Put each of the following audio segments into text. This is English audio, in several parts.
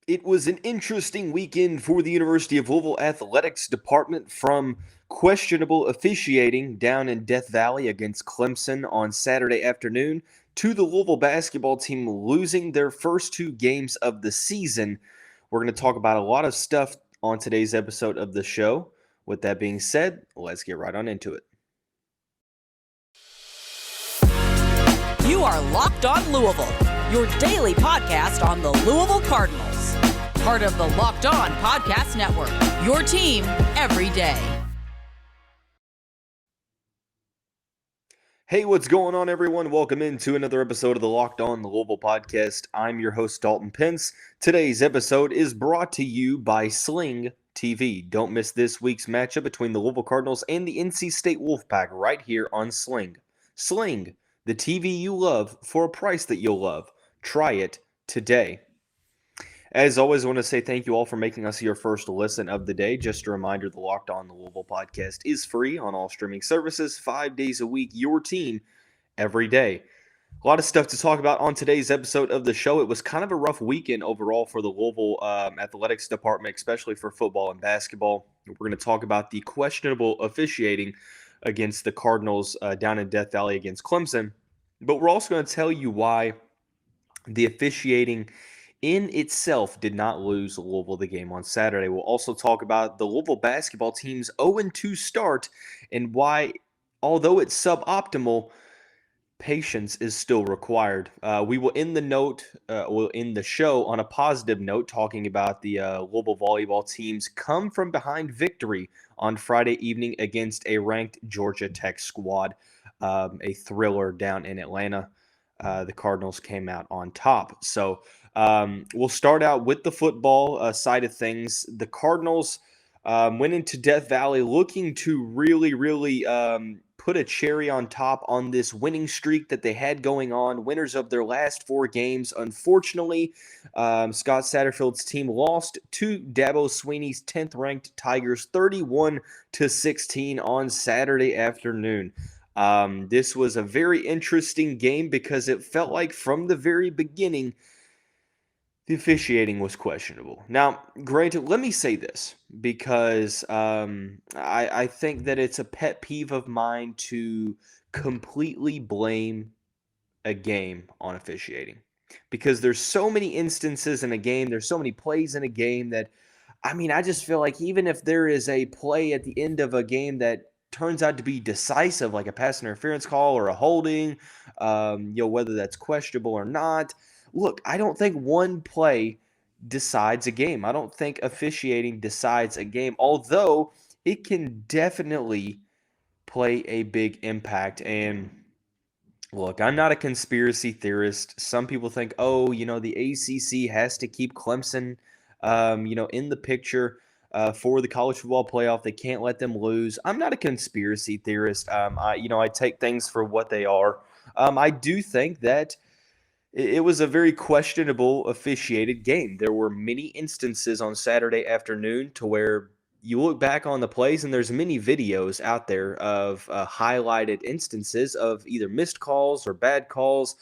It was an interesting weekend for the University of Louisville Athletics Department, from questionable officiating down in Death Valley against Clemson on Saturday afternoon to the Louisville basketball team losing their first two games of the season. We're going to talk about a lot of stuff on today's episode of the show. With that being said, let's get right on into it. You are Locked On Louisville, your daily podcast on the Louisville Cardinals. Part of the Locked On Podcast Network, your team every day. Hey, what's going on, everyone? Welcome into another episode of the Locked On Louisville podcast. I'm your host, Dalton Pence. Today's episode is brought to you by Sling TV. Don't miss this week's matchup between the Louisville Cardinals and the NC State Wolfpack right here on Sling. Sling, the TV you love for a price that you'll love. Try it today. As always, I want to say thank you all for making us your first listen of the day. Just a reminder, the Locked On Louisville podcast is free on all streaming services, 5 days a week, your team every day. A lot of stuff to talk about on today's episode of the show. It was kind of a rough weekend overall for the Louisville athletics department, especially for football and basketball. We're going to talk about the questionable officiating against the Cardinals down in Death Valley against Clemson. But we're also going to tell you why the officiating in itself did not lose Louisville the game on Saturday. We'll also talk about the Louisville basketball team's 0-2 start and why, although it's suboptimal, patience is still required. We will end the show on a positive note, talking about the Louisville volleyball team's come from behind victory on Friday evening against a ranked Georgia Tech squad, a thriller down in Atlanta. The Cardinals came out on top. So we'll start out with the football side of things. The Cardinals went into Death Valley looking to really put a cherry on top on this winning streak that they had going on. Winners of their last 4 games. Unfortunately, Scott Satterfield's team lost to Dabo Swinney's 10th-ranked Tigers 31-16 on Saturday afternoon. This was a very interesting game because it felt like from the very beginning the officiating was questionable. Now, granted, let me say this because I think that it's a pet peeve of mine to completely blame a game on officiating, because there's so many instances in a game, there's so many plays in a game that, I just feel like even if there is a play at the end of a game that turns out to be decisive, like a pass interference call or a holding, whether that's questionable or not. Look, I don't think one play decides a game. I don't think officiating decides a game, although it can definitely play a big impact. And look, I'm not a conspiracy theorist. Some people think, the ACC has to keep Clemson, in the picture for the college football playoff. They can't let them lose. I'm not a conspiracy theorist. I take things for what they are. I do think that it was a very questionable officiated game. There were many instances on Saturday afternoon to where you look back on the plays, and there's many videos out there of highlighted instances of either missed calls or bad calls.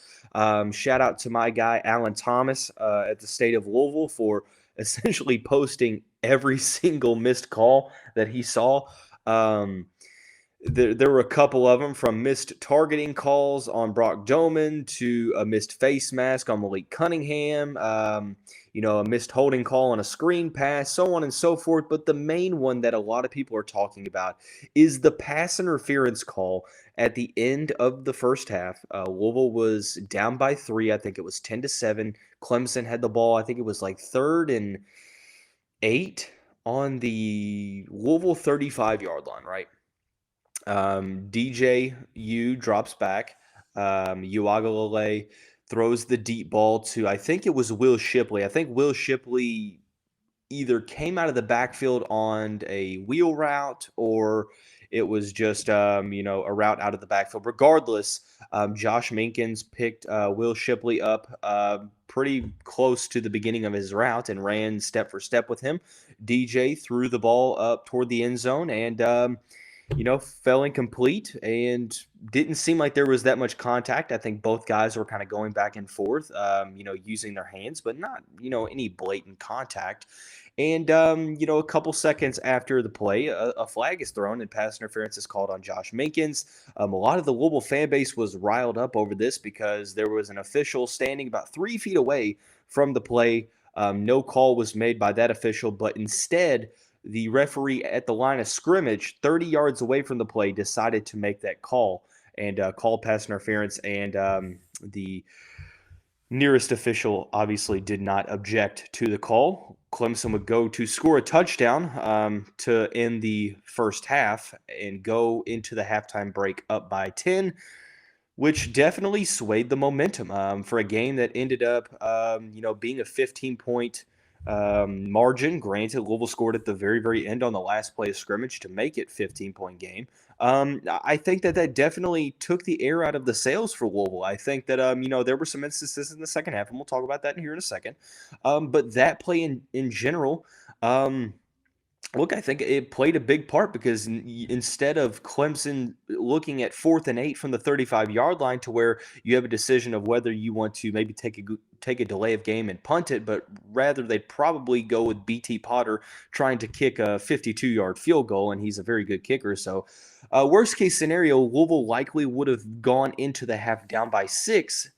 Shout out to my guy, Alan Thomas, at the State of Louisville, for essentially posting every single missed call that he saw. There were a couple of them, from missed targeting calls on Brock Doman to a missed face mask on Malik Cunningham, a missed holding call on a screen pass, so on and so forth. But the main one that a lot of people are talking about is the pass interference call at the end of the first half. Louisville was down by 3. I think it was 10-7. Clemson had the ball. I think it was like 3rd and 8 on the Louisville 35-yard line, right? DJU drops back. Uagalele throws the deep ball to, I think it was Will Shipley. I think Will Shipley either came out of the backfield on a wheel route, or it was just, a route out of the backfield. Regardless, Josh Minkins picked Will Shipley up pretty close to the beginning of his route and ran step for step with him. DJ threw the ball up toward the end zone, and fell incomplete and didn't seem like there was that much contact. I think both guys were kind of going back and forth, using their hands, but not, any blatant contact. And, a couple seconds after the play, a flag is thrown and pass interference is called on Josh Minkins. A lot of the Louisville fan base was riled up over this because there was an official standing about 3 feet away from the play. No call was made by that official, but instead, the referee at the line of scrimmage, 30 yards away from the play, decided to make that call and call pass interference. And the nearest official obviously did not object to the call. Clemson would go to score a touchdown to end the first half and go into the halftime break up by 10, which definitely swayed the momentum for a game that ended up, being a 15-point margin. Granted, Louisville scored at the very, very end on the last play of scrimmage to make it 15-point game. I think that definitely took the air out of the sails for Louisville. I think that, there were some instances in the second half, and we'll talk about that in here in a second. But that play in general, look, I think it played a big part because instead of Clemson looking at 4th and 8 from the 35-yard line to where you have a decision of whether you want to maybe take a delay of game and punt it, but rather they'd probably go with BT Potter trying to kick a 52-yard field goal, and he's a very good kicker. So worst case scenario, Louisville likely would have gone into the half down by 6,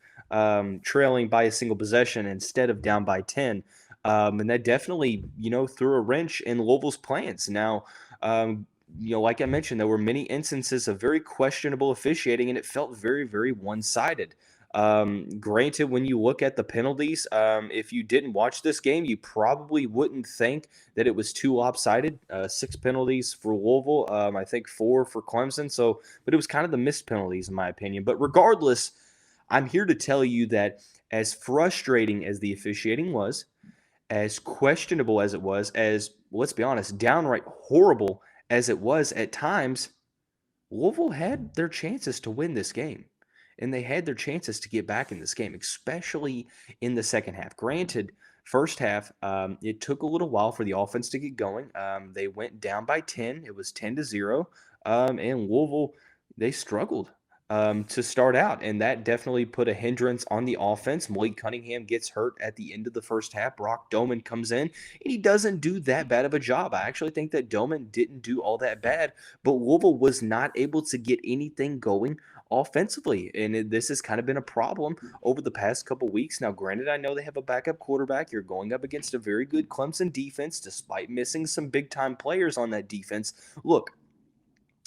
trailing by a single possession instead of down by 10. And that definitely, threw a wrench in Louisville's plans. Now, like I mentioned, there were many instances of very questionable officiating, and it felt very, very one-sided. Granted, when you look at the penalties, if you didn't watch this game, you probably wouldn't think that it was too lopsided. 6 penalties for Louisville, I think 4 for Clemson. But it was kind of the missed penalties, in my opinion. But regardless, I'm here to tell you that as frustrating as the officiating was, as questionable as it was, as, let's be honest, downright horrible as it was at times, Louisville had their chances to win this game. And they had their chances to get back in this game, especially in the second half. Granted, first half, it took a little while for the offense to get going. They went down by 10. It was 10-0. And Louisville, they struggled to start out, and that definitely put a hindrance on the offense. Malik Cunningham gets hurt at the end of the first half. Brock Doman comes in, and he doesn't do that bad of a job. I actually think that Doman didn't do all that bad, but Louisville was not able to get anything going offensively, and this has kind of been a problem over the past couple weeks. Now, granted, I know they have a backup quarterback. You're going up against a very good Clemson defense, despite missing some big-time players on that defense. Look,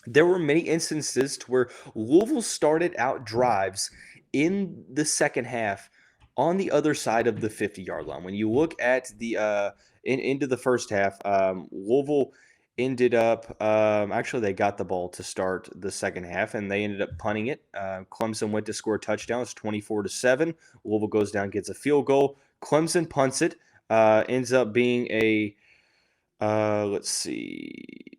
there were many instances to where Louisville started out drives in the second half on the other side of the 50-yard line. When you look at the into the first half, Louisville ended up actually they got the ball to start the second half, and they ended up punting it. Clemson went to score a touchdown. It's 24-7. Louisville goes down, gets a field goal. Clemson punts it. Ends up being a let's see.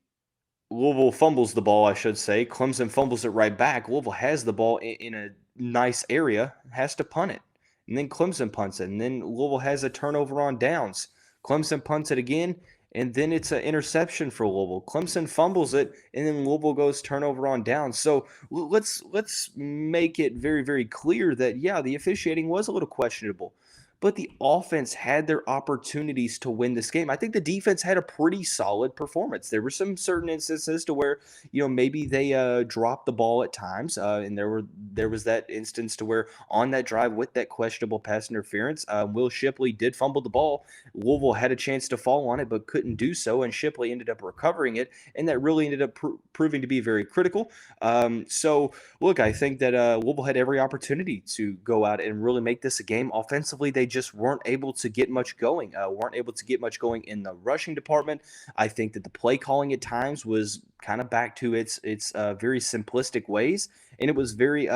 Louisville fumbles the ball, I should say. Clemson fumbles it right back. Louisville has the ball in a nice area, has to punt it. And then Clemson punts it. And then Louisville has a turnover on downs. Clemson punts it again, and then it's an interception for Louisville. Clemson fumbles it, and then Louisville goes turnover on downs. So let's make it very, very clear that, yeah, the officiating was a little questionable, but the offense had their opportunities to win this game. I think the defense had a pretty solid performance. There were some certain instances to where, maybe they dropped the ball at times, and there was that instance to where on that drive with that questionable pass interference, Will Shipley did fumble the ball. Louisville had a chance to fall on it, but couldn't do so, and Shipley ended up recovering it, and that really ended up proving to be very critical. So, look, I think that Louisville had every opportunity to go out and really make this a game. Offensively, they just weren't able to get much going. Weren't able to get much going in the rushing department. I think that the play calling at times was kind of back to its very simplistic ways, and it was very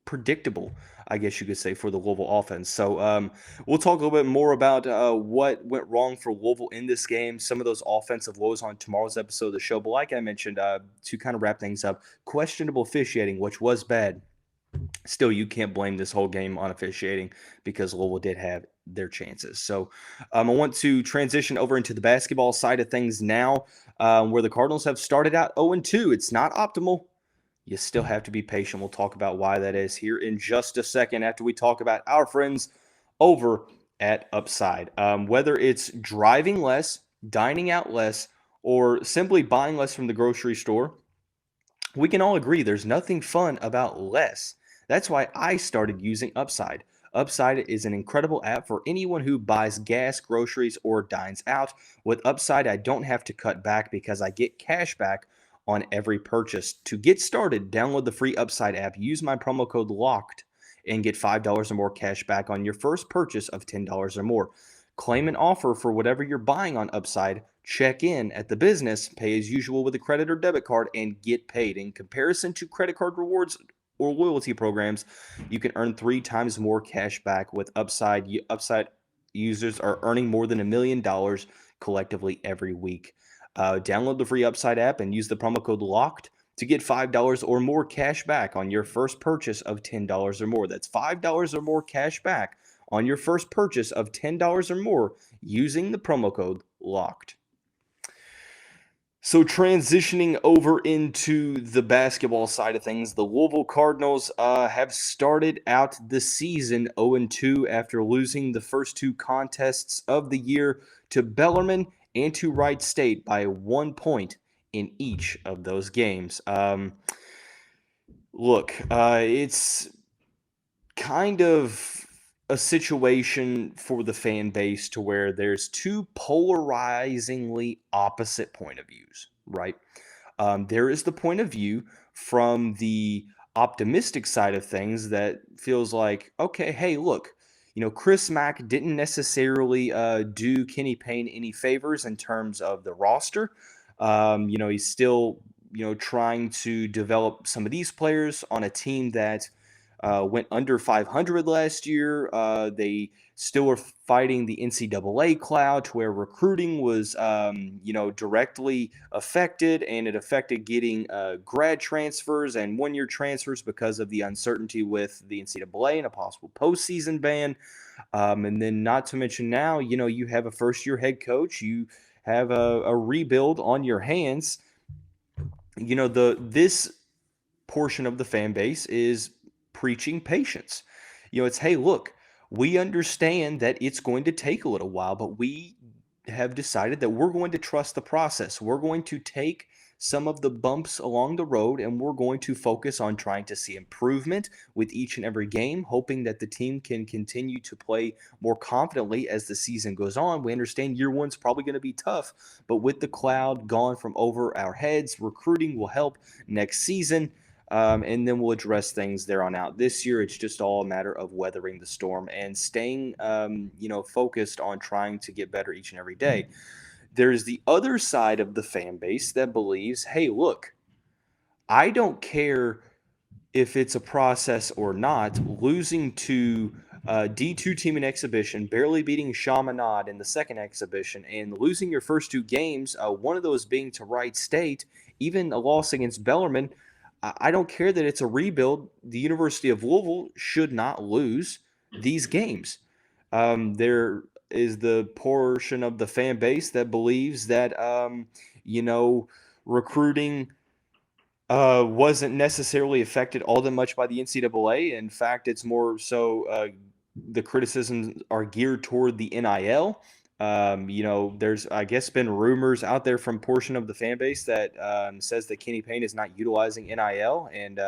predictable, I guess you could say, for the Louisville offense. So we'll talk a little bit more about what went wrong for Louisville in this game, some of those offensive woes on tomorrow's episode of the show. But like I mentioned, to kind of wrap things up, questionable officiating, which was bad. Still, you can't blame this whole game on officiating because Louisville did have their chances. So I want to transition over into the basketball side of things now, where the Cardinals have started out 0-2. It's not optimal. You still have to be patient. We'll talk about why that is here in just a second after we talk about our friends over at Upside. Whether it's driving less, dining out less, or simply buying less from the grocery store, we can all agree there's nothing fun about less. That's why I started using Upside. Upside is an incredible app for anyone who buys gas, groceries, or dines out. With Upside, I don't have to cut back because I get cash back on every purchase. To get started, download the free Upside app, use my promo code LOCKED, and get $5 or more cash back on your first purchase of $10 or more. Claim an offer for whatever you're buying on Upside. Check in at the business, pay as usual with a credit or debit card, and get paid. In comparison to credit card rewards or loyalty programs, you can earn 3 times more cash back with Upside. Upside users are earning more than $1 million collectively every week. Download the free Upside app and use the promo code LOCKED to get $5 or more cash back on your first purchase of $10 or more. That's $5 or more cash back on your first purchase of $10 or more using the promo code LOCKED. So transitioning over into the basketball side of things, the Louisville Cardinals have started out the season 0-2 after losing the first 2 contests of the year to Bellarmine and to Wright State by 1 point in each of those games. It's kind of a situation for the fan base to where there's 2 polarizingly opposite point of views, right? There is the point of view from the optimistic side of things that feels like, okay, hey, look, Chris Mack didn't necessarily do Kenny Payne any favors in terms of the roster. He's still, trying to develop some of these players on a team that went under 500 last year. They still were fighting the NCAA cloud to where recruiting was, directly affected, and it affected getting grad transfers and one-year transfers because of the uncertainty with the NCAA and a possible postseason ban. And then not to mention now, you have a first-year head coach. You have a rebuild on your hands. This portion of the fan base is preaching patience. It's, hey, look, we understand that it's going to take a little while, but we have decided that we're going to trust the process. We're going to take some of the bumps along the road, and we're going to focus on trying to see improvement with each and every game, hoping that the team can continue to play more confidently as the season goes on. We understand year one's probably going to be tough, but with the cloud gone from over our heads, recruiting will help next season. And then we'll address things there on out. This year, it's just all a matter of weathering the storm and staying, focused on trying to get better each and every day. There's the other side of the fan base that believes, hey, look, I don't care if it's a process or not. Losing to D2 team in exhibition, barely beating Chaminade in the second exhibition, and losing your first 2 games, one of those being to Wright State, even a loss against Bellarmine. I don't care that it's a rebuild. The University of Louisville should not lose these games. There is the portion of the fan base that believes that, recruiting wasn't necessarily affected all that much by the NCAA. In fact, it's more so the criticisms are geared toward the NIL. There's, I guess, been rumors out there from portion of the fan base that says that Kenny Payne is not utilizing NIL and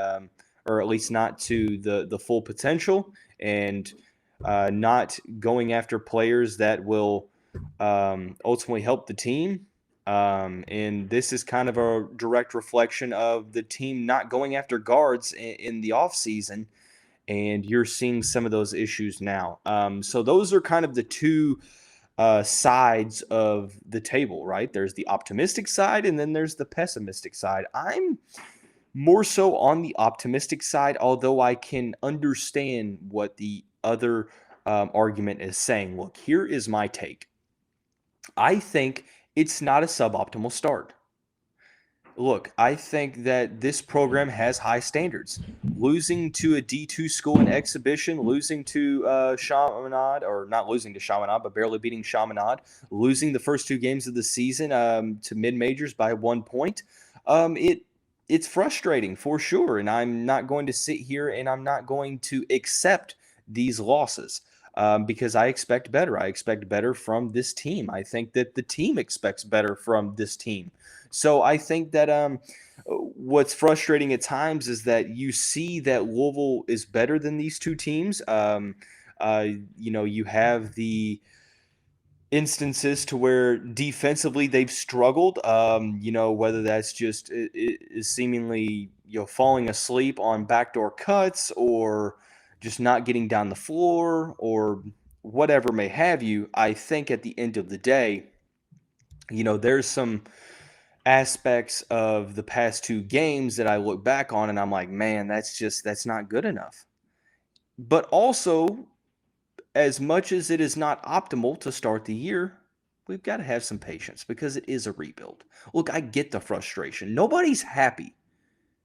or at least not to the full potential, and not going after players that will ultimately help the team. And this is kind of a direct reflection of the team not going after guards in the offseason, and you're seeing some of those issues now. So those are kind of the 2 sides of the table, right? There's the optimistic side, and then there's the pessimistic side. I'm more so on the optimistic side, although I can understand what the other argument is saying. Look, here is my take. I think it's not a suboptimal start. look, I think that this program has high standards. Losing to a D2 school in exhibition, losing to Chaminade, or not losing to Chaminade, but barely beating Chaminade, losing the first 2 games of the season to mid-majors by 1 point, it's frustrating for sure. And I'm not going to sit here and I'm not going to accept these losses. Because I expect better. I expect better from this team. I think that the team expects better from this team. So I think that what's frustrating at times is that you see that Louisville is better than these two teams. You have the instances to where defensively they've struggled. Whether that's just is seemingly falling asleep on backdoor cuts or just not getting down the floor or whatever may have you. I think at the end of the day, there's some aspects of the past 2 games that I look back on and I'm like, man, that's not good enough. But also, as much as it is not optimal to start the year, we've got to have some patience because it is a rebuild. Look, I get the frustration. Nobody's happy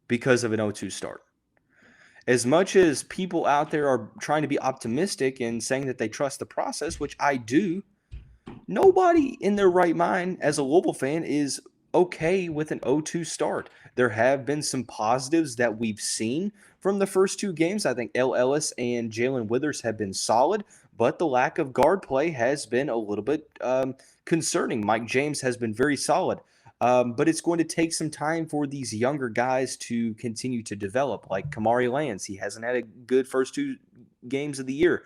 because of an 0-2 start. As much as people out there are trying to be optimistic and saying that they trust the process, which I do, nobody in their right mind as a Louisville fan is okay with an 0-2 start. There have been some positives that we've seen from the first 2 games. I think L. Ellis and Jae'Lyn Withers have been solid, but the lack of guard play has been a little bit concerning. Mike James has been very solid. But it's going to take some time for these younger guys to continue to develop, like Kamari Lands. He hasn't had a good first 2 games of the year.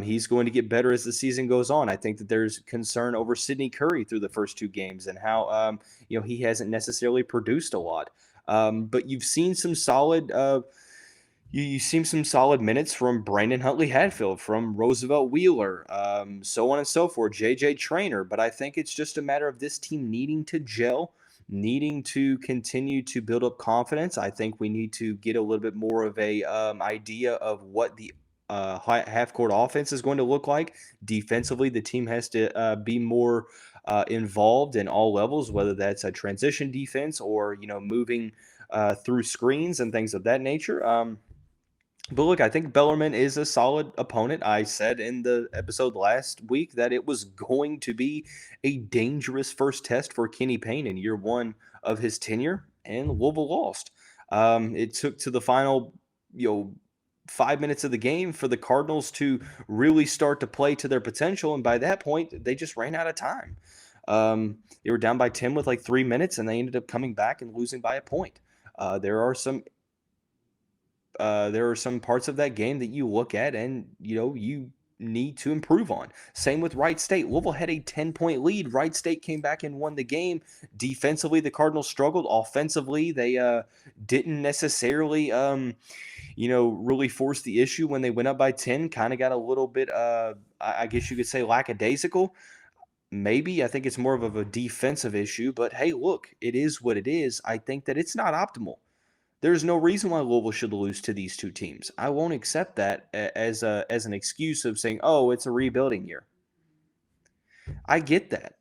He's going to get better as the season goes on. I think that there's concern over Sidney Curry through the first 2 games and how he hasn't necessarily produced a lot. But you've seen some solid you've seen some solid minutes from Brandon Huntley Hadfield, from Roosevelt Wheeler, so on and so forth, J.J. Traynor. But I think it's just a matter of this team needing to gel, needing to continue to build up confidence. I think we need to get a little bit more of a idea of what the half-court offense is going to look like. Defensively, the team has to be more involved in all levels, whether that's a transition defense or moving through screens and things of that nature. But look, I think Bellarmine is a solid opponent. I said in the episode last week that it was going to be a dangerous first test for Kenny Payne in year 1 of his tenure, and Louisville lost. It took to the final, 5 minutes of the game for the Cardinals to really start to play to their potential, and by that point, they just ran out of time. They were down by 10 with like 3 minutes, and they ended up coming back and losing by a point. There are some parts of that game that you look at and, you need to improve on. Same with Wright State. Louisville had a 10-point lead. Wright State came back and won the game. Defensively, the Cardinals struggled. Offensively, they didn't necessarily, really force the issue when they went up by 10. Kind of got a little bit, I guess you could say, lackadaisical. Maybe I think it's more of a defensive issue. But, hey, look, it is what it is. I think that it's not optimal. There's no reason why Louisville should lose to these 2 teams. I won't accept that as an excuse of saying, "Oh, it's a rebuilding year." I get that,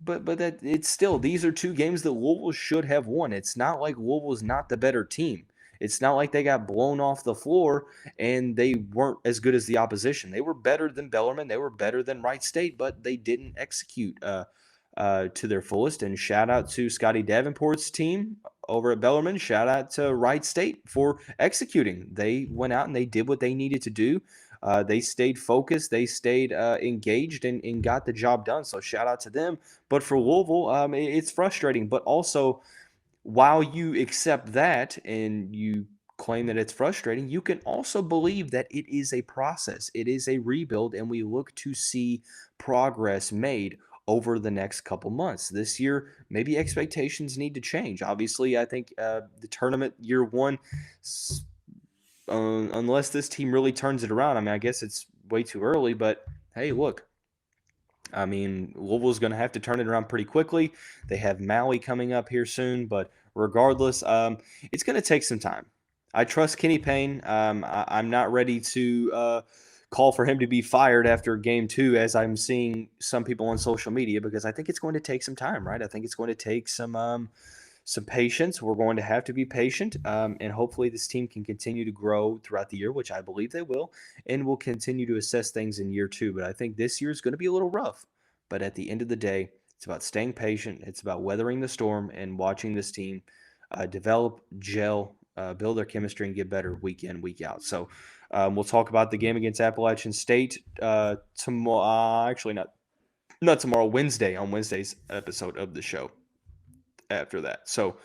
but that it's still, these are 2 games that Louisville should have won. It's not like Louisville's not the better team. It's not like they got blown off the floor and they weren't as good as the opposition. They were better than Bellarmine. They were better than Wright State, but they didn't execute to their fullest. And shout out to Scotty Davenport's team over at Bellarmine. Shout out to Wright State for executing. They went out and they did what they needed to do. They stayed focused. They stayed engaged and got the job done. So shout out to them. But for Louisville, it's frustrating. But also, while you accept that and you claim that it's frustrating, you can also believe that it is a process. It is a rebuild, and we look to see progress made over the next couple months. This year, maybe expectations need to change. Obviously, I think the tournament year 1, unless this team really turns it around, I guess it's way too early, but hey, look, Louisville's going to have to turn it around pretty quickly. They have Maui coming up here soon, but regardless, it's going to take some time. I trust Kenny Payne. I'm not ready to call for him to be fired after game 2, as I'm seeing some people on social media, because I think it's going to take some time, right? I think it's going to take some some patience. We're going to have to be patient, and hopefully this team can continue to grow throughout the year, which I believe they will, and we'll continue to assess things in year two. But I think this year is going to be a little rough. But at the end of the day, it's about staying patient. It's about weathering the storm and watching this team develop, gel, build their chemistry, and get better week in, week out. So we'll talk about the game against Appalachian State tomorrow. Actually, not tomorrow. Wednesday, on Wednesday's episode of the show. After that, so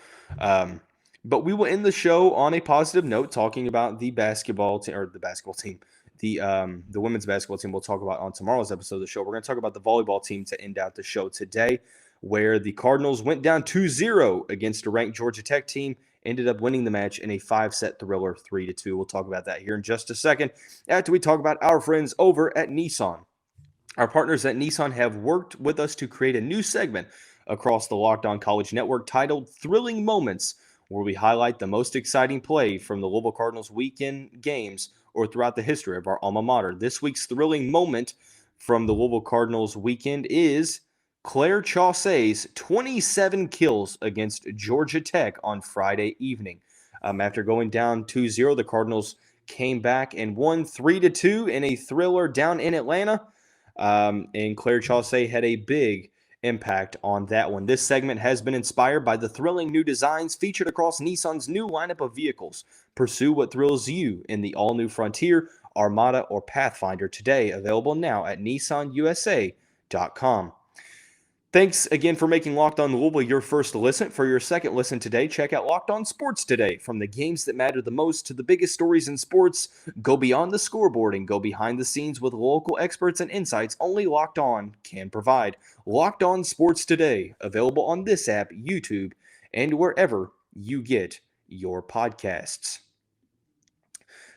but we will end the show on a positive note, talking about the basketball team, the women's basketball team. We'll talk about on tomorrow's episode of the show. We're going to talk about the volleyball team to end out the show today, where the Cardinals went down 2-0 against a ranked Georgia Tech team, ended up winning the match in a 5-set thriller, 3-2. We'll talk about that here in just a second, after we talk about our friends over at Nissan. Our partners at Nissan have worked with us to create a new segment across the Locked On College Network titled Thrilling Moments, where we highlight the most exciting play from the Louisville Cardinals weekend games or throughout the history of our alma mater. This week's thrilling moment from the Louisville Cardinals weekend is Claire Chaussee's 27 kills against Georgia Tech on Friday evening. After going down 2-0, the Cardinals came back and won 3-2 in a thriller down in Atlanta. And Claire Chaussee had a big impact on that one. This segment has been inspired by the thrilling new designs featured across Nissan's new lineup of vehicles. Pursue what thrills you in the all-new Frontier, Armada, or Pathfinder today. Available now at nissanusa.com. Thanks again for making Locked On Louisville your first listen. For your second listen today, check out Locked On Sports Today. From the games that matter the most to the biggest stories in sports, go beyond the scoreboard and go behind the scenes with local experts and insights only Locked On can provide. Locked On Sports Today, available on this app, YouTube, and wherever you get your podcasts.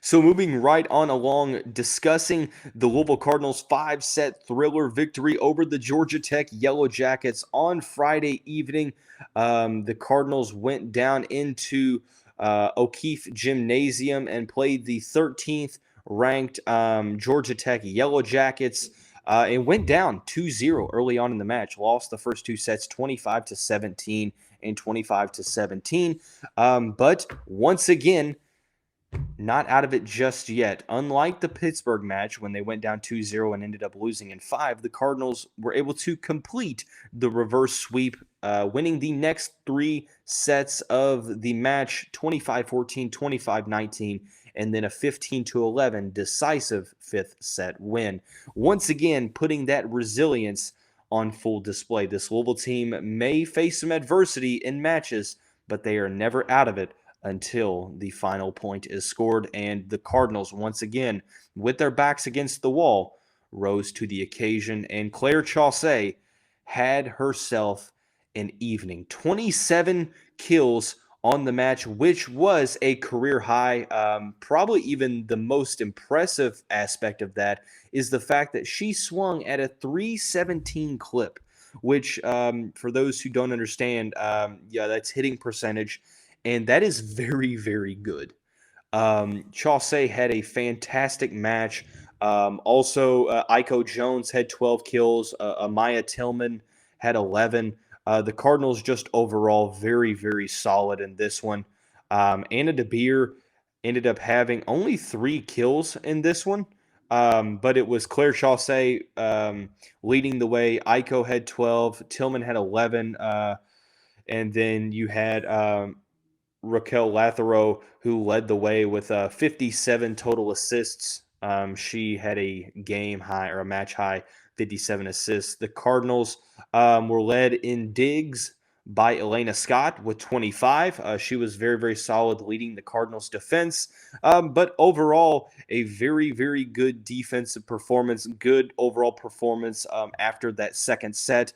So moving right on along, discussing the Louisville Cardinals' 5-set thriller victory over the Georgia Tech Yellow Jackets on Friday evening. The Cardinals went down into O'Keefe Gymnasium and played the 13th ranked Georgia Tech Yellow Jackets. And went down 2-0 early on in the match. Lost the first two sets 25-17 and 25-17. But once again, not out of it just yet. Unlike the Pittsburgh match when they went down 2-0 and ended up losing in 5, the Cardinals were able to complete the reverse sweep, winning the next 3 sets of the match, 25-14, 25-19, and then a 15-11 decisive 5th set win. Once again, putting that resilience on full display. This Louisville team may face some adversity in matches, but they are never out of it until the final point is scored. And the Cardinals, once again, with their backs against the wall, rose to the occasion. And Claire Chaussee had herself an evening. 27 kills on the match, which was a career high. Probably even the most impressive aspect of that is the fact that she swung at a 317 clip, which for those who don't understand, that's hitting percentage. And that is very, very good. Chaussee had a fantastic match. Also, Iko Jones had 12 kills. Amaya Tillman had 11. The Cardinals just overall very, very solid in this one. Anna DeBeer ended up having only 3 kills in this one. But it was Claire Chaussee leading the way. Iko had 12. Tillman had 11. And then you had Raquel Lathero, who led the way with 57 total assists. She had a game high or a match high 57 assists. The Cardinals were led in digs by Elena Scott with 25. She was very, very solid leading the Cardinals defense. But overall, a very, very good defensive performance, good overall performance after that second set.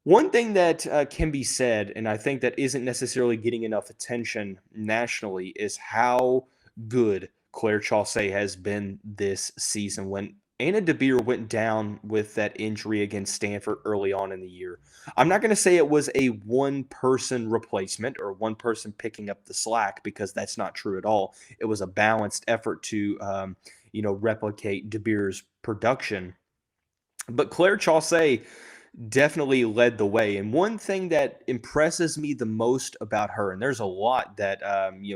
One thing that can be said, and I think that isn't necessarily getting enough attention nationally, is how good Claire Chaussee has been this season. When Anna DeBeer went down with that injury against Stanford early on in the year, I'm not going to say it was a one-person replacement or one person picking up the slack, because that's not true at all. It was a balanced effort to, replicate DeBeer's production. But Claire Chaussee definitely led the way. And one thing that impresses me the most about her, and there's a lot that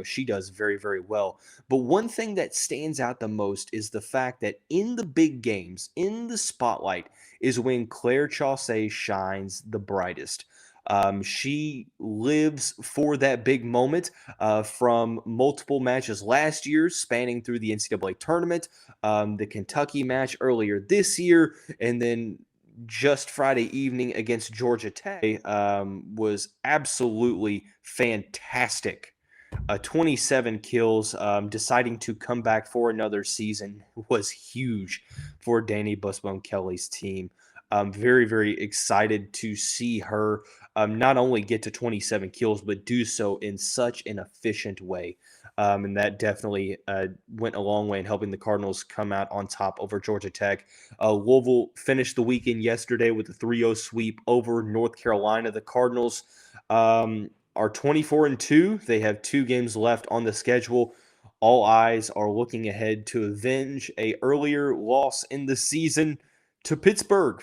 she does very, very well, but one thing that stands out the most is the fact that in the big games, in the spotlight, is when Claire Chaussee shines the brightest. She lives for that big moment from multiple matches last year, spanning through the NCAA tournament, the Kentucky match earlier this year, and then just Friday evening against Georgia Tech was absolutely fantastic. 27 kills, deciding to come back for another season was huge for Danny Busbone-Kelly's team. I'm very, very excited to see her not only get to 27 kills, but do so in such an efficient way. And that definitely went a long way in helping the Cardinals come out on top over Georgia Tech. Louisville finished the weekend yesterday with a 3-0 sweep over North Carolina. The Cardinals are 24-2. They have 2 games left on the schedule. All eyes are looking ahead to avenge an earlier loss in the season to Pittsburgh.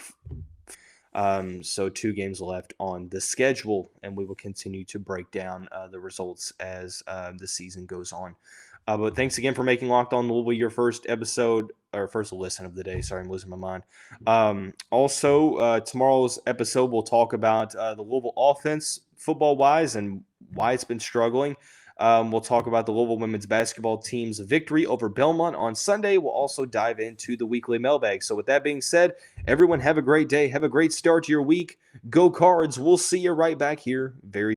So 2 games left on the schedule, and we will continue to break down the results as the season goes on. But thanks again for making Locked On Louisville your first episode, or first listen of the day. Sorry, I'm losing my mind. Also, tomorrow's episode, we'll talk about the Louisville offense football-wise and why it's been struggling. We'll talk about the Louisville women's basketball team's victory over Belmont on Sunday. We'll also dive into the weekly mailbag. So with that being said, everyone have a great day. Have a great start to your week. Go Cards. We'll see you right back here very